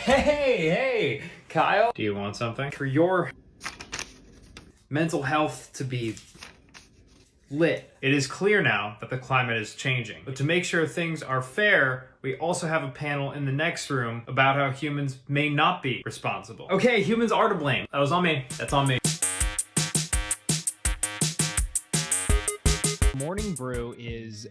Hey, Kyle. Do you want something? For your mental health to be lit. It is clear now that the climate is changing. But to make sure things are fair, we also have a panel in the next room about how humans may not be responsible. Okay, humans are to blame. That was on me. That's on me. Morning Brew is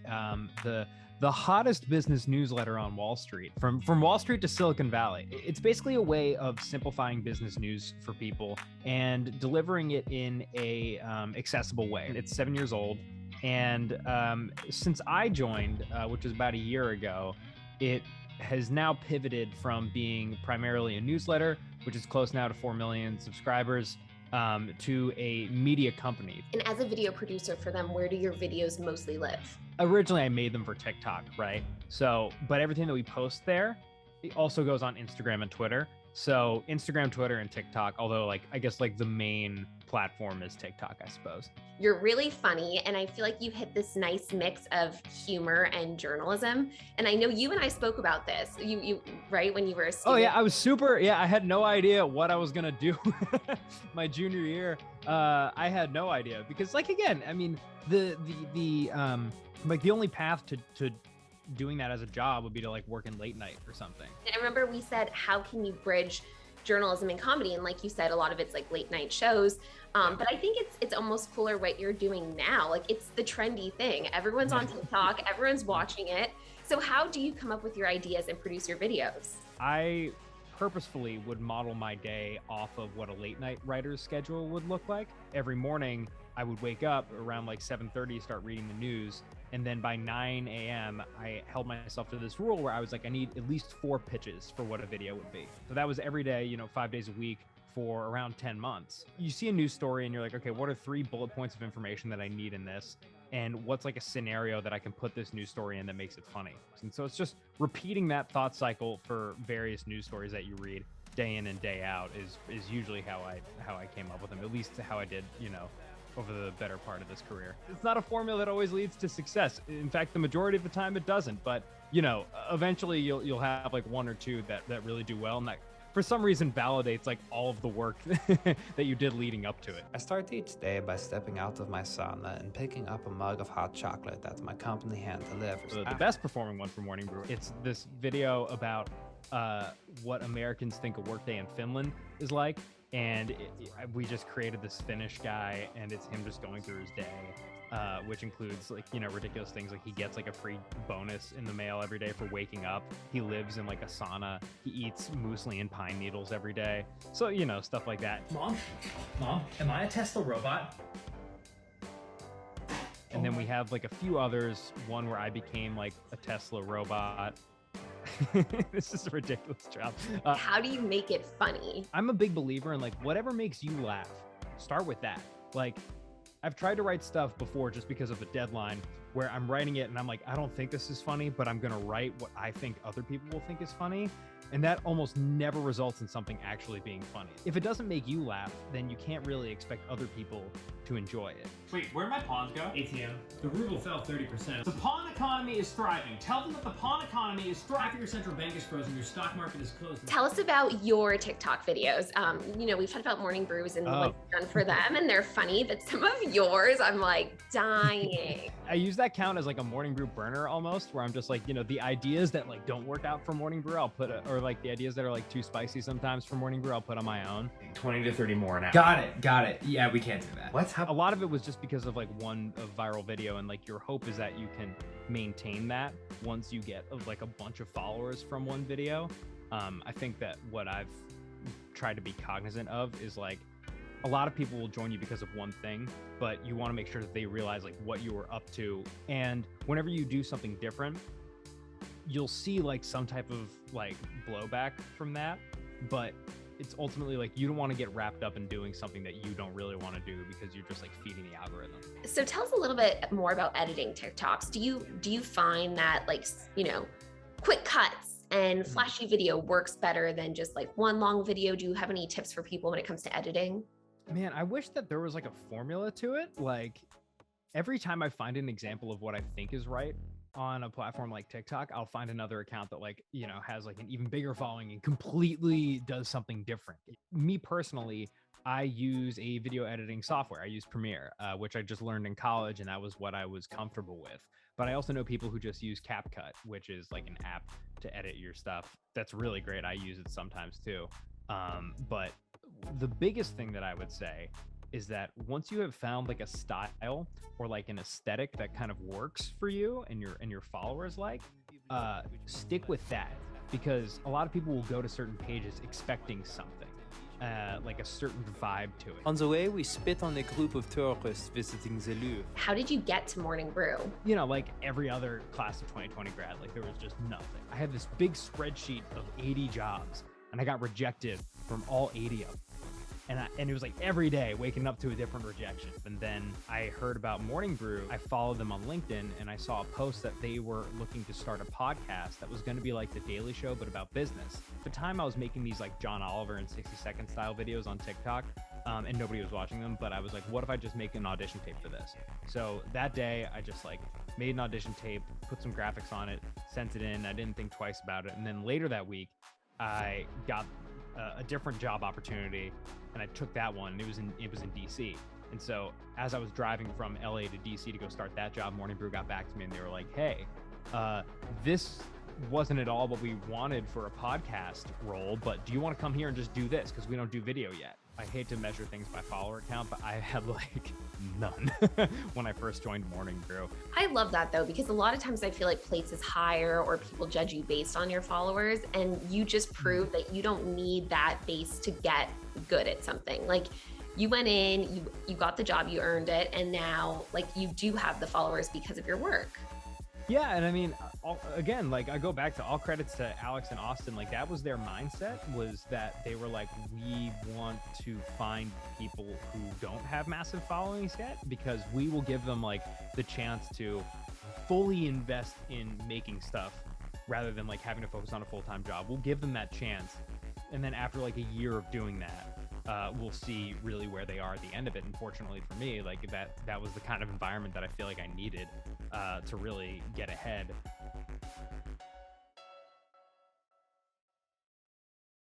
the hottest business newsletter on Wall Street, from Wall Street to Silicon Valley. It's basically a way of simplifying business news for people and delivering it in a accessible way. It's 7 years old, and since I joined, which was about a year ago, it has now pivoted from being primarily a newsletter, which is close now to 4 million subscribers, to a media company. And as a video producer for them, where do your videos mostly live? Originally, I made them for TikTok, right? So, but everything that we post there, it also goes on Instagram and Twitter. So Instagram, Twitter, and TikTok, although I guess the main platform is TikTok, I suppose. You're really funny, and I feel like you hit this nice mix of humor and journalism. And I know you and I spoke about this, you right, when you were a student. Oh yeah, I had no idea what I was gonna do my junior year. I had no idea because again, I mean, the only path to doing that as a job would be to work in late night or something. And I remember we said, how can you bridge journalism and comedy? And like you said, a lot of it's late night shows. But I think it's almost cooler what you're doing now. It's the trendy thing. Everyone's on TikTok, everyone's watching it. So how do you come up with your ideas and produce your videos? I purposefully would model my day off of what a late night writer's schedule would look like. Every morning, I would wake up around 7:30, start reading the news. And then by 9 a.m., I held myself to this rule where I was I need at least 4 pitches for what a video would be. So that was every day, 5 days a week for around 10 months. You see a news story and you're okay, what are 3 bullet points of information that I need in this? And what's a scenario that I can put this news story in that makes it funny? And so it's just repeating that thought cycle for various news stories that you read day in and day out is usually how I came up with them, at least how I did, over the better part of this career. It's not a formula that always leads to success. In fact, the majority of the time it doesn't, but eventually you'll have 1 or 2 that really do well, and that for some reason validates all of the work that you did leading up to it. I start each day by stepping out of my sauna and picking up a mug of hot chocolate that my company hand delivers. The best performing one for Morning Brew, it's this video about what Americans think a workday in Finland is like. And we just created this Finnish guy, and it's him just going through his day, which includes ridiculous things he gets a free bonus in the mail every day for waking up. He lives in a sauna. He eats muesli and pine needles every day. So stuff like that. Mom, am I a Tesla robot? And then we have a few others. One where I became a Tesla robot. This is a ridiculous job. How do you make it funny? I'm a big believer in whatever makes you laugh, start with that. I've tried to write stuff before just because of a deadline where I'm writing it and I'm I don't think this is funny, but I'm gonna write what I think other people will think is funny. And that almost never results in something actually being funny. If it doesn't make you laugh, then you can't really expect other people to enjoy it. Wait, where'd my pawns go? ATM. The ruble fell 30%. The pawn economy is thriving. Tell them that the pawn economy is thriving. Your central bank is frozen. Your stock market is closed. Tell us about your TikTok videos. We've talked about Morning Brews and what you've done for them, and they're funny, but some of yours, I'm dying. I use that count as a Morning Brew burner almost, where I'm just the ideas that don't work out for Morning Brew, I'll put or the ideas that are too spicy sometimes for Morning Brew, I'll put on my own. 20 to 30 more an hour. Got it. Yeah, we can't do that. What's A lot of it was just because of one viral video, and your hope is that you can maintain that once you get a bunch of followers from one video. I think that what I've tried to be cognizant of is a lot of people will join you because of one thing, but you want to make sure that they realize what you were up to. And whenever you do something different, you'll see some type of blowback from that, but it's ultimately you don't want to get wrapped up in doing something that you don't really want to do because you're just feeding the algorithm. So tell us a little bit more about editing TikToks. Do you find that quick cuts and flashy video works better than just one long video? Do you have any tips for people when it comes to editing? Man, I wish that there was a formula to it. Every time I find an example of what I think is right, on a platform like TikTok, I'll find another account that like, you know, has like an even bigger following and completely does something different. Me personally, I use a video editing software. I use Premiere, which I just learned in college, and that was what I was comfortable with. But I also know people who just use CapCut, which is like an app to edit your stuff. That's really great. I use it sometimes too. But the biggest thing that I would say is that once you have found like a style or like an aesthetic that kind of works for you and your followers like, stick with that, because a lot of people will go to certain pages expecting something, like a certain vibe to it. On the way, we spit on a group of tourists visiting the Louvre. How did you get to Morning Brew? You know, like every other class of 2020 grad, like there was just nothing. I had this big spreadsheet of 80 jobs and I got rejected from all 80 of them. And it was like every day waking up to a different rejection. And then I heard about Morning Brew. I followed them on LinkedIn and I saw a post that they were looking to start a podcast that was going to be like The Daily Show, but about business. At the time I was making these like John Oliver and 60-second style videos on TikTok, and nobody was watching them. But I was like, what if I just make an audition tape for this? So that day I just like made an audition tape, put some graphics on it, sent it in. I didn't think twice about it. And then later that week, I got a different job opportunity, and I took that one. And it was in DC. And so as I was driving from LA to DC to go start that job, Morning Brew got back to me and they were like, hey, this wasn't at all what we wanted for a podcast role, but do you want to come here and just do this? Because we don't do video yet. I hate to measure things by follower count, but I had like none when I first joined Morning Brew. I love that though, because a lot of times I feel like Plates is higher or people judge you based on your followers, and you just prove that you don't need that base to get good at something. Like you went in, you got the job, you earned it, and now like you do have the followers because of your work. Yeah, and I mean, again, like I go back to all credits to Alex and Austin. Like that was their mindset, was that they were like, we want to find people who don't have massive followings yet, because we will give them like the chance to fully invest in making stuff rather than like having to focus on a full-time job. We'll give them that chance, and then after like a year of doing that, we'll see really where they are at the end of it. And fortunately for me, like that was the kind of environment that I feel like I needed to really get ahead.